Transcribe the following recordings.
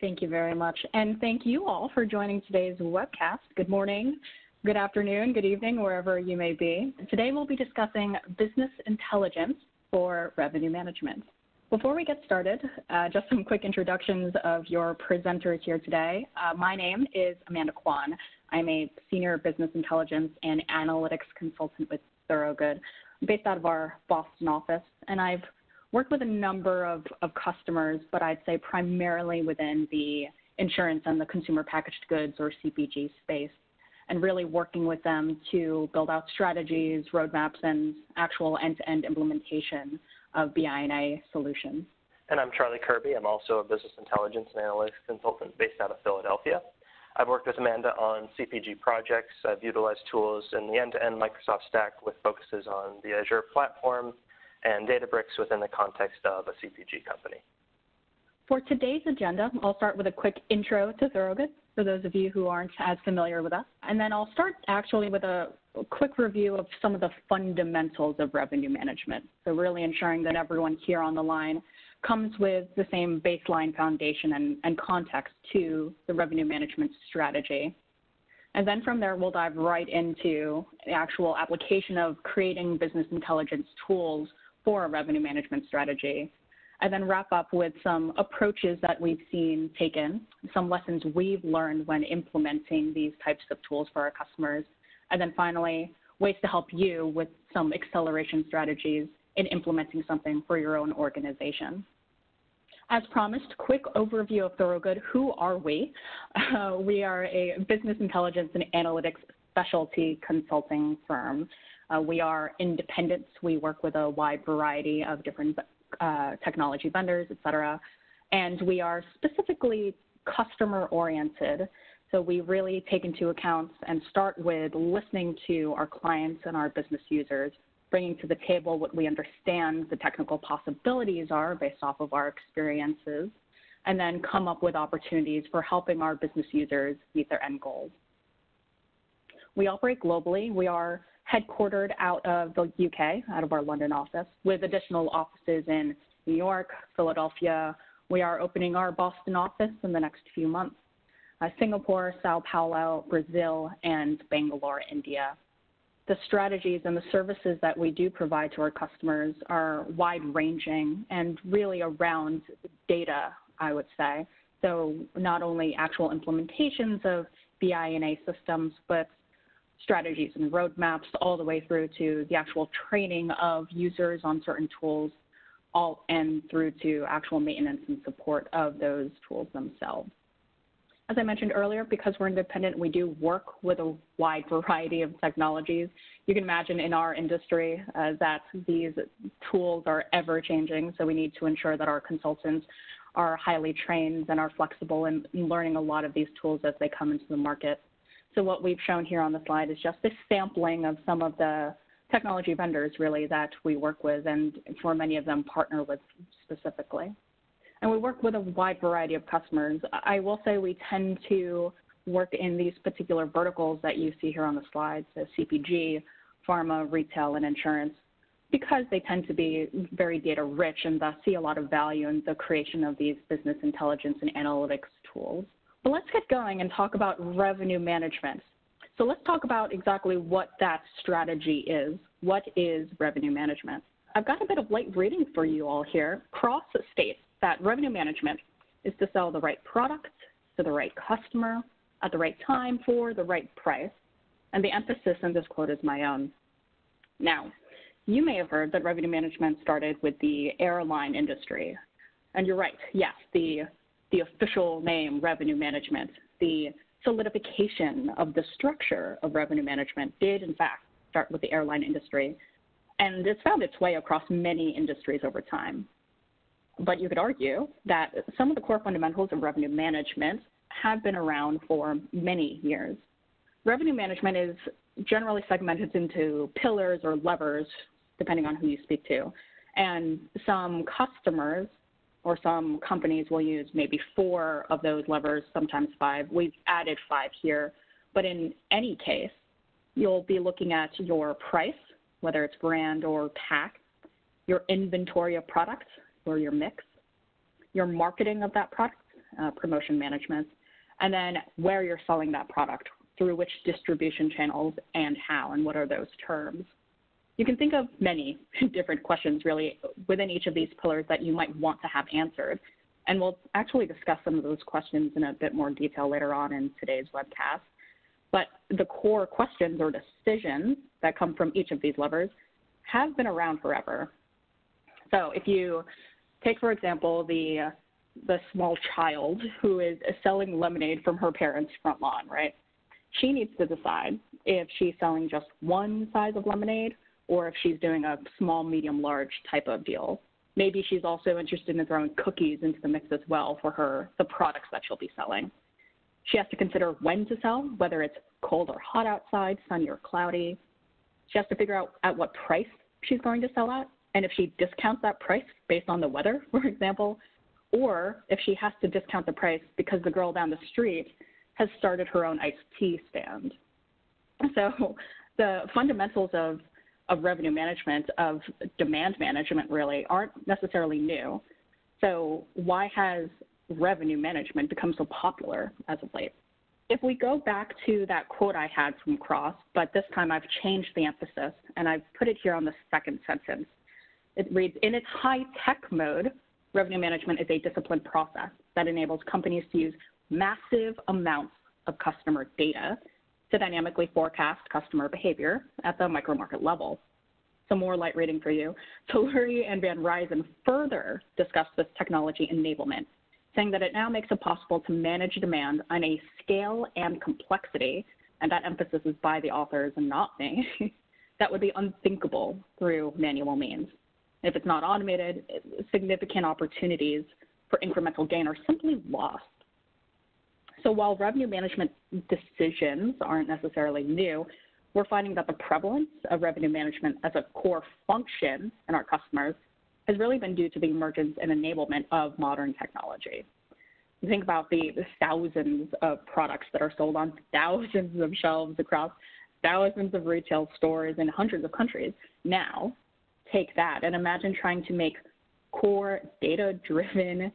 Thank you very much. And thank you all for joining today's webcast. Good morning, good afternoon, good evening, wherever you may be. Today we'll be discussing business intelligence for revenue management. Before we get started, just some quick introductions of your presenters here today. My name is Amanda Quon. I'm a senior business intelligence and analytics consultant with Thorogood, based out of our Boston office, and I've worked with a number of customers, but I'd say primarily within the insurance and the consumer packaged goods or CPG space, and really working with them to build out strategies, roadmaps, and actual end-to-end implementation of BI&A solutions. And I'm Charlie Kirby. I'm also a business intelligence and analytics consultant based out of Philadelphia. I've worked with Amanda on CPG projects. I've utilized tools in the end-to-end Microsoft stack with focuses on the Azure platform and Databricks within the context of a CPG company. For today's agenda, I'll start with a quick intro to Thorogood, for those of you who aren't as familiar with us. And then I'll start actually with a quick review of some of the fundamentals of revenue management. So really ensuring that everyone here on the line comes with the same baseline foundation and context to the revenue management strategy. And then from there, we'll dive right into the actual application of creating business intelligence tools for a revenue management strategy, and then wrap up with some approaches that we've seen taken, some lessons we've learned when implementing these types of tools for our customers, and then finally, ways to help you with some acceleration strategies in implementing something for your own organization. As promised, quick overview of Thorogood. Who are we? We are a business intelligence and analytics specialty consulting firm. We are independent. We work with a wide variety of different technology vendors, et cetera. And we are specifically customer-oriented. So we really take into account and start with listening to our clients and our business users, bringing to the table what we understand the technical possibilities are based off of our experiences, and then come up with opportunities for helping our business users meet their end goals. We operate globally. We are headquartered out of the UK, out of our London office, with additional offices in New York, Philadelphia. We are opening our Boston office in the next few months. Singapore, Sao Paulo, Brazil, and Bangalore, India. The strategies and the services that we do provide to our customers are wide-ranging and really around data, I would say. So not only actual implementations of BI&A systems, but strategies and roadmaps all the way through to the actual training of users on certain tools, all and through to actual maintenance and support of those tools themselves. As I mentioned earlier, because we're independent, we do work with a wide variety of technologies. You can imagine in our industry that these tools are ever-changing, so we need to ensure that our consultants are highly trained and are flexible in learning a lot of these tools as they come into the market. So what we've shown here on the slide is just a sampling of some of the technology vendors, really, that we work with, and for many of them partner with specifically. And we work with a wide variety of customers. I will say we tend to work in these particular verticals that you see here on the slide, so CPG, pharma, retail, and insurance, because they tend to be very data rich and thus see a lot of value in the creation of these business intelligence and analytics tools. But let's get going and talk about revenue management. So let's talk about exactly what that strategy is. What is revenue management? I've got a bit of light reading for you all here. Cross states that revenue management is to sell the right product to the right customer at the right time for the right price. And the emphasis in this quote is my own. Now, you may have heard that revenue management started with the airline industry. And you're right, yes, the official name, revenue management, the solidification of the structure of revenue management did, in fact, start with the airline industry. And it's found its way across many industries over time. But you could argue that some of the core fundamentals of revenue management have been around for many years. Revenue management is generally segmented into pillars or levers, depending on who you speak to. And some customers or some companies will use maybe 4 of those levers, sometimes 5. We've added 5 here. But in any case, you'll be looking at your price, whether it's brand or pack, your inventory of products or your mix, your marketing of that product, promotion management, and then where you're selling that product, through which distribution channels and how, and what are those terms. You can think of many different questions really within each of these pillars that you might want to have answered. And we'll actually discuss some of those questions in a bit more detail later on in today's webcast. But the core questions or decisions that come from each of these levers have been around forever. So if you take, for example, the small child who is selling lemonade from her parents' front lawn, right? She needs to decide if she's selling just one size of lemonade or if she's doing a small, medium, large type of deal. Maybe she's also interested in throwing cookies into the mix as well for the products that she'll be selling. She has to consider when to sell, whether it's cold or hot outside, sunny or cloudy. She has to figure out at what price she's going to sell at, and if she discounts that price based on the weather, for example, or if she has to discount the price because the girl down the street has started her own iced tea stand. So the fundamentals of revenue management, of demand management really, aren't necessarily new. So why has revenue management become so popular as of late? If we go back to that quote I had from Cross, but this time I've changed the emphasis and I've put it here on the second sentence. It reads, in its high-tech mode, revenue management is a disciplined process that enables companies to use massive amounts of customer data to dynamically forecast customer behavior at the micro-market level. Some more light reading for you. Tillery and Van Ryzen further discuss this technology enablement, saying that it now makes it possible to manage demand on a scale and complexity, and that emphasis is by the authors and not me, that would be unthinkable through manual means. If it's not automated, significant opportunities for incremental gain are simply lost. So while revenue management decisions aren't necessarily new, we're finding that the prevalence of revenue management as a core function in our customers has really been due to the emergence and enablement of modern technology. You think about the thousands of products that are sold on thousands of shelves across thousands of retail stores in hundreds of countries. Now, take that and imagine trying to make core data-driven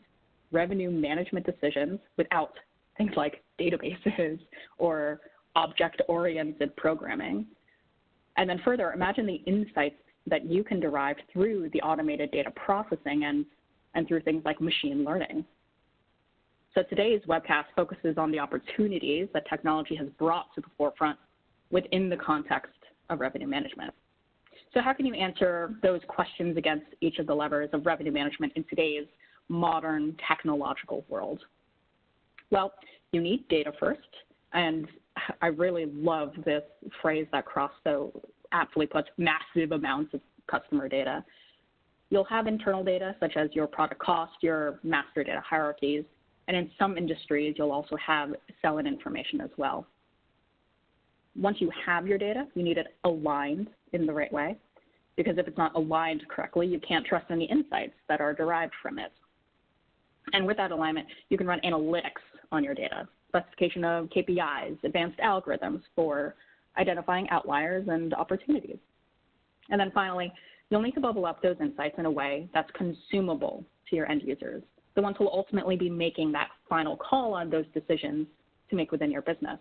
revenue management decisions without things like databases or object-oriented programming. And then further, imagine the insights that you can derive through the automated data processing and through things like machine learning. So today's webcast focuses on the opportunities that technology has brought to the forefront within the context of revenue management. So how can you answer those questions against each of the levers of revenue management in today's modern technological world? Well, you need data first, and I really love this phrase that Cross so aptly puts, massive amounts of customer data. You'll have internal data such as your product cost, your master data hierarchies, and in some industries, you'll also have sell-in information as well. Once you have your data, you need it aligned in the right way, because if it's not aligned correctly, you can't trust any insights that are derived from it. And with that alignment, you can run analytics on your data, specification of KPIs, advanced algorithms for identifying outliers and opportunities. And then finally, you'll need to bubble up those insights in a way that's consumable to your end users, the ones who will ultimately be making that final call on those decisions to make within your business.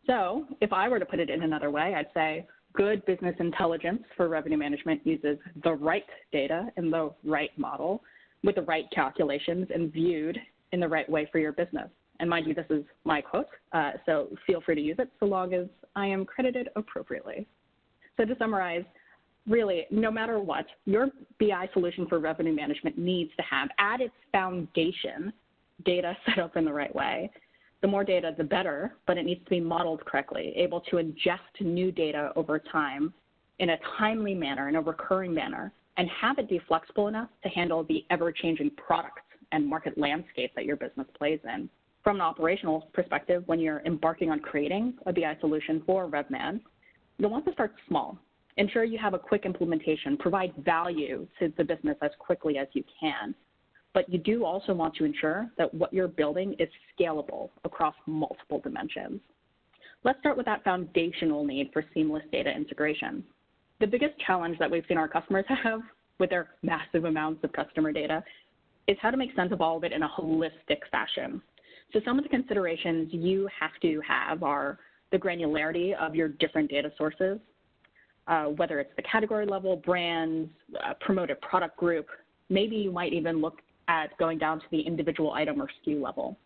So if I were to put it in another way, I'd say good business intelligence for revenue management uses the right data in the right model with the right calculations and viewed in the right way for your business. And mind you, this is my quote, so feel free to use it so long as I am credited appropriately. So to summarize, really, no matter what, your BI solution for revenue management needs to have at its foundation data set up in the right way. The more data, the better, but it needs to be modeled correctly, able to ingest new data over time in a timely manner, in a recurring manner, and have it be flexible enough to handle the ever-changing product and market landscape that your business plays in. From an operational perspective, when you're embarking on creating a BI solution for RevMan, you'll want to start small. Ensure you have a quick implementation, provide value to the business as quickly as you can. But you do also want to ensure that what you're building is scalable across multiple dimensions. Let's start with that foundational need for seamless data integration. The biggest challenge that we've seen our customers have with their massive amounts of customer data is how to make sense of all of it in a holistic fashion. So some of the considerations you have to have are the granularity of your different data sources, whether it's the category level, brands, promoted product group. Maybe you might even look at going down to the individual item or SKU level.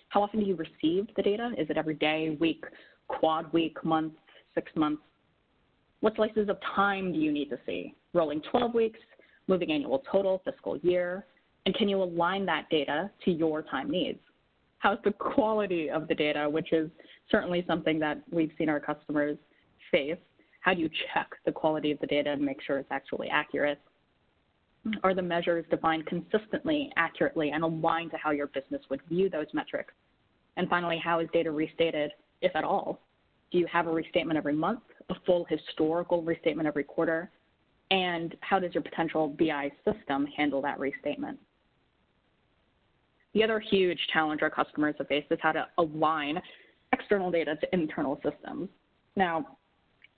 How often do you receive the data? Is it every day, week, quad week, month, 6 months? What slices of time do you need to see? Rolling 12 weeks, moving annual total, fiscal year, and can you align that data to your time needs? How's the quality of the data, which is certainly something that we've seen our customers face. How do you check the quality of the data and make sure it's actually accurate? Are the measures defined consistently, accurately, and aligned to how your business would view those metrics? And finally, how is data restated, if at all? Do you have a restatement every month, a full historical restatement every quarter? And how does your potential BI system handle that restatement? The other huge challenge our customers have faced is how to align external data to internal systems. Now,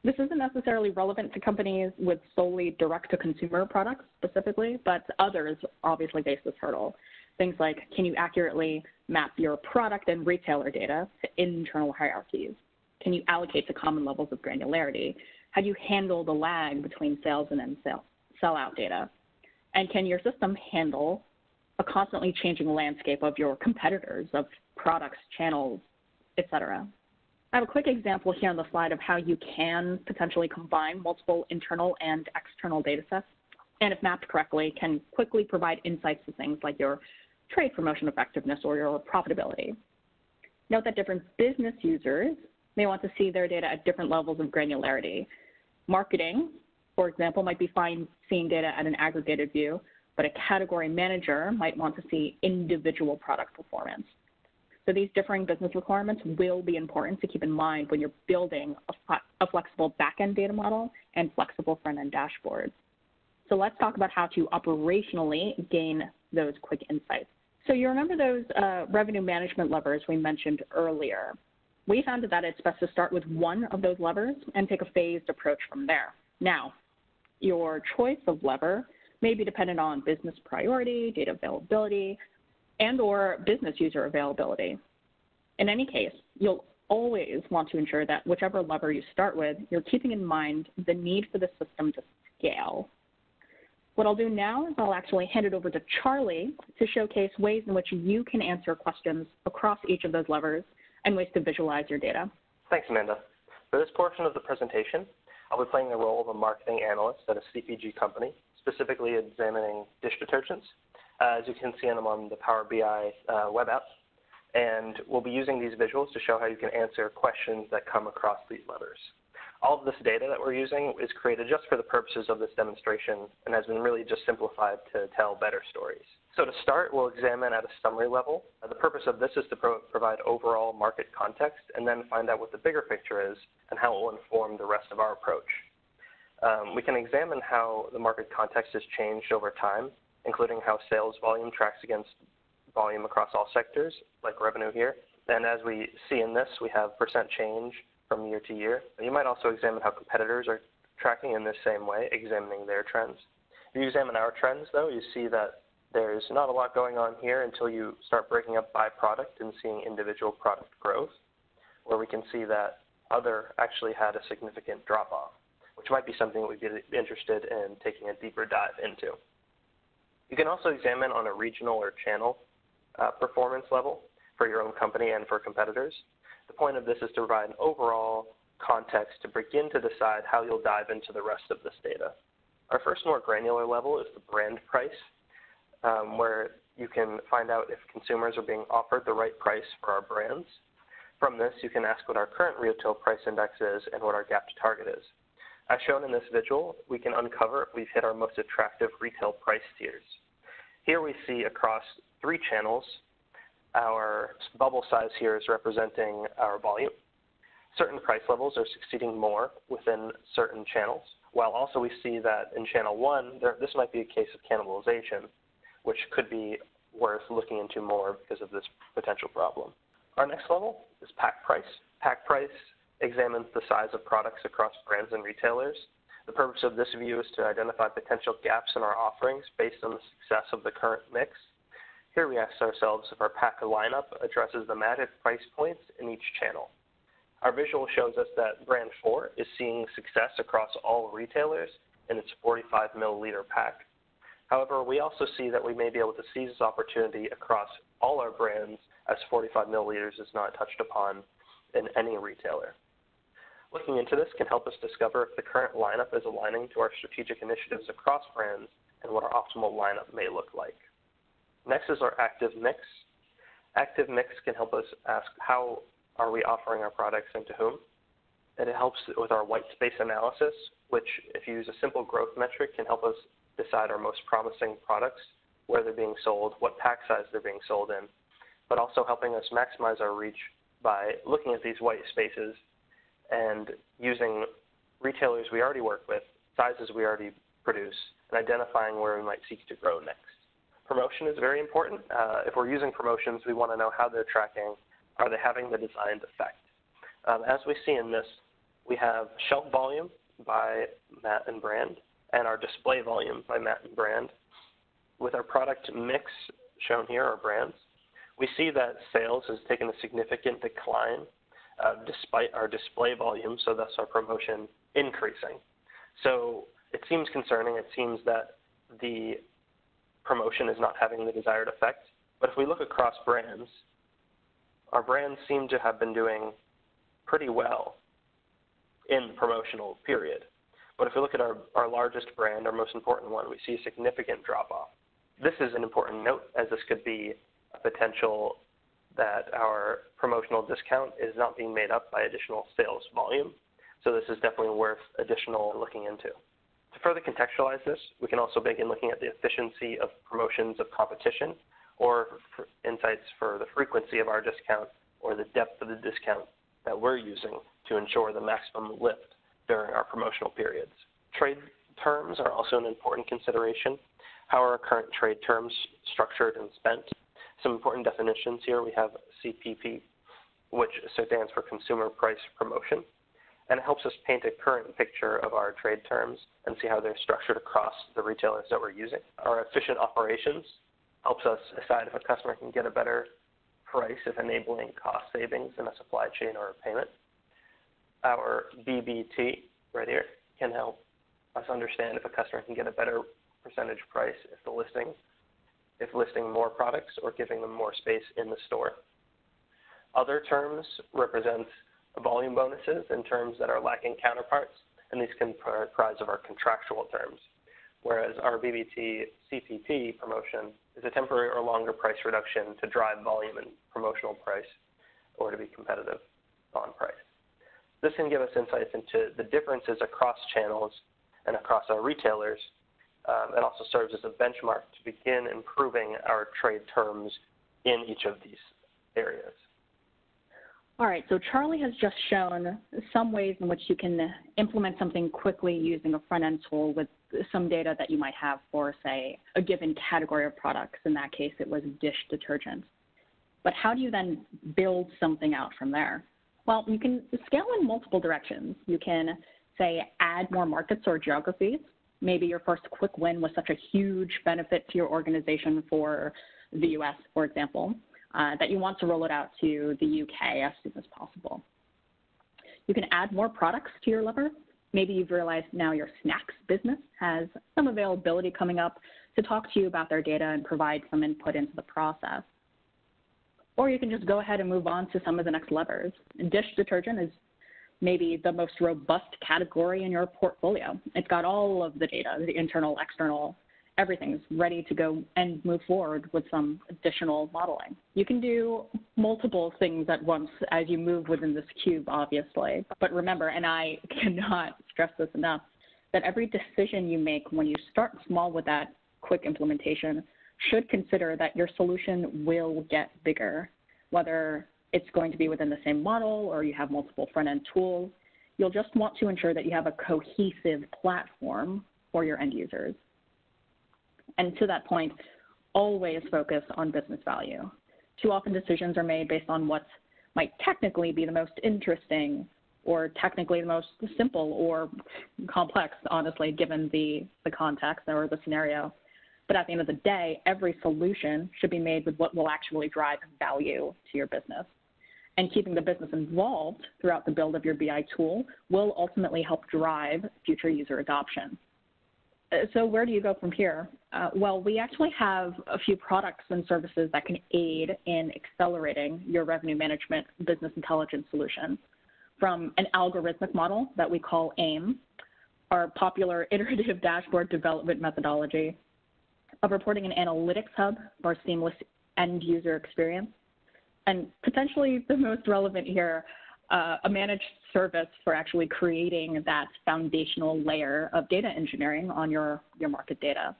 this isn't necessarily relevant to companies with solely direct-to-consumer products specifically, but others obviously face this hurdle. Things like, can you accurately map your product and retailer data to internal hierarchies? Can you allocate to common levels of granularity? How do you handle the lag between sales and then sell-out data? And can your system handle a constantly changing landscape of your competitors, of products, channels, et cetera? I have a quick example here on the slide of how you can potentially combine multiple internal and external data sets, and if mapped correctly, can quickly provide insights to things like your trade promotion effectiveness or your profitability. Note that different business users may want to see their data at different levels of granularity. Marketing, for example, might be fine seeing data at an aggregated view, but a category manager might want to see individual product performance. So these differing business requirements will be important to keep in mind when you're building a flexible back-end data model and flexible front-end dashboards. So let's talk about how to operationally gain those quick insights. So you remember those revenue management levers we mentioned earlier. We found that it's best to start with one of those levers and take a phased approach from there. Now, your choice of lever may be dependent on business priority, data availability, and or business user availability. In any case, you'll always want to ensure that whichever lever you start with, you're keeping in mind the need for the system to scale. What I'll do now is I'll actually hand it over to Charlie to showcase ways in which you can answer questions across each of those levers and ways to visualize your data. Thanks, Amanda. For this portion of the presentation, I'll be playing the role of a marketing analyst at a CPG company, specifically examining dish detergents. As you can see them on the Power BI web app, and we'll be using these visuals to show how you can answer questions that come across these levers. All of this data that we're using is created just for the purposes of this demonstration and has been really just simplified to tell better stories. So to start, we'll examine at a summary level. The purpose of this is to provide overall market context and then find out what the bigger picture is and how it will inform the rest of our approach. We can examine how the market context has changed over time, including how sales volume tracks against volume across all sectors, like revenue here. And as we see in this, we have percent change from year to year. You might also examine how competitors are tracking in this same way, examining their trends. If you examine our trends, though, you see that there's not a lot going on here until you start breaking up by product and seeing individual product growth, where we can see that other actually had a significant drop-off, which might be something that we'd be interested in taking a deeper dive into. You can also examine on a regional or channel performance level for your own company and for competitors. The point of this is to provide an overall context to begin to decide how you'll dive into the rest of this data. Our first more granular level is the brand price, where you can find out if consumers are being offered the right price for our brands. From this, you can ask what our current retail price index is and what our gap to target is. As shown in this visual, we can uncover if we've hit our most attractive retail price tiers. Here we see across 3 channels, our bubble size here is representing our volume. Certain price levels are succeeding more within certain channels, while also we see that in channel 1, this might be a case of cannibalization, which could be worth looking into more because of this potential problem. Our next level is pack price. Pack price examines the size of products across brands and retailers. The purpose of this view is to identify potential gaps in our offerings based on the success of the current mix. Here we ask ourselves if our pack lineup addresses the magic price points in each channel. Our visual shows us that brand 4 is seeing success across all retailers in its 45 milliliter pack. However, we also see that we may be able to seize this opportunity across all our brands, as 45 milliliters is not touched upon in any retailer. Looking into this can help us discover if the current lineup is aligning to our strategic initiatives across brands and what our optimal lineup may look like. Next is our active mix. Active mix can help us ask how are we offering our products and to whom. And it helps with our white space analysis, which, if you use a simple growth metric, can help us decide our most promising products, where they're being sold, what pack size they're being sold in, but also helping us maximize our reach by looking at these white spaces and using retailers we already work with, sizes we already produce, and identifying where we might seek to grow next. Promotion is very important. If we're using promotions, we want to know how they're tracking. Are they having the designed effect? As we see in this, we have shelf volume by Matt and brand, and our display volume by Matt and brand. With our product mix shown here, our brands, we see that sales has taken a significant decline despite our display volume, so thus our promotion increasing. So it seems concerning. It seems that the promotion is not having the desired effect. But if we look across brands, our brands seem to have been doing pretty well in the promotional period. But if we look at our largest brand, our most important one, we see a significant drop-off. This is an important note, as this could be a potential that our promotional discount is not being made up by additional sales volume. So this is definitely worth additional looking into. To further contextualize this, we can also begin looking at the efficiency of promotions of competition, or for insights for the frequency of our discount or the depth of the discount that we're using to ensure the maximum lift during our promotional periods. Trade terms are also an important consideration. How are our current trade terms structured and spent? Some important definitions here. We have CPP, which stands for Consumer Price Promotion, and it helps us paint a current picture of our trade terms and see how they're structured across the retailers that we're using. Our efficient operations helps us decide if a customer can get a better price if enabling cost savings in a supply chain or a payment. Our BBT right here can help us understand if a customer can get a better percentage price if listing more products or giving them more space in the store. Other terms represent volume bonuses in terms that are lacking counterparts, and these comprise of our contractual terms, whereas our BBT CPP promotion is a temporary or longer price reduction to drive volume and promotional price or to be competitive on price. This can give us insights into the differences across channels and across our retailers. It also serves as a benchmark to begin improving our trade terms in each of these areas. All right, so Charlie has just shown some ways in which you can implement something quickly using a front-end tool with some data that you might have for, say, a given category of products. In that case, it was dish detergent. But how do you then build something out from there? Well, you can scale in multiple directions. You can, say, add more markets or geographies. Maybe your first quick win was such a huge benefit to your organization for the US, for example, that you want to roll it out to the UK as soon as possible. You can add more products to your lever. Maybe you've realized now your snacks business has some availability coming up to talk to you about their data and provide some input into the process. Or you can just go ahead and move on to some of the next levers. Dish detergent is maybe the most robust category in your portfolio. It's got all of the data, the internal, external, everything's ready to go and move forward with some additional modeling. You can do multiple things at once as you move within this cube, obviously. But remember, and I cannot stress this enough, that every decision you make when you start small with that quick implementation should consider that your solution will get bigger, whether it's going to be within the same model or you have multiple front-end tools. You'll just want to ensure that you have a cohesive platform for your end users. And to that point, always focus on business value. Too often decisions are made based on what might technically be the most interesting or technically the most simple or complex, honestly, given the context or the scenario. But at the end of the day, every solution should be made with what will actually drive value to your business. And keeping the business involved throughout the build of your BI tool will ultimately help drive future user adoption. So where do you go from here? Well, we actually have a few products and services that can aid in accelerating your revenue management business intelligence solution, from an algorithmic model that we call AIM, our popular iterative dashboard development methodology, of reporting and analytics hub for seamless end user experience, and potentially the most relevant here, a managed service for actually creating that foundational layer of data engineering on your market data.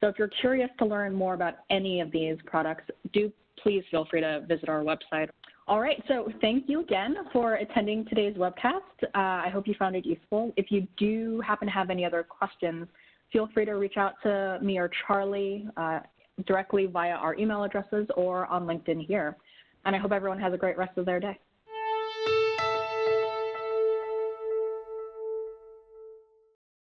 So if you're curious to learn more about any of these products, do please feel free to visit our website. All right, so thank you again for attending today's webcast. I hope you found it useful. If you do happen to have any other questions, feel free to reach out to me or Charlie directly via our email addresses or on LinkedIn here. And I hope everyone has a great rest of their day.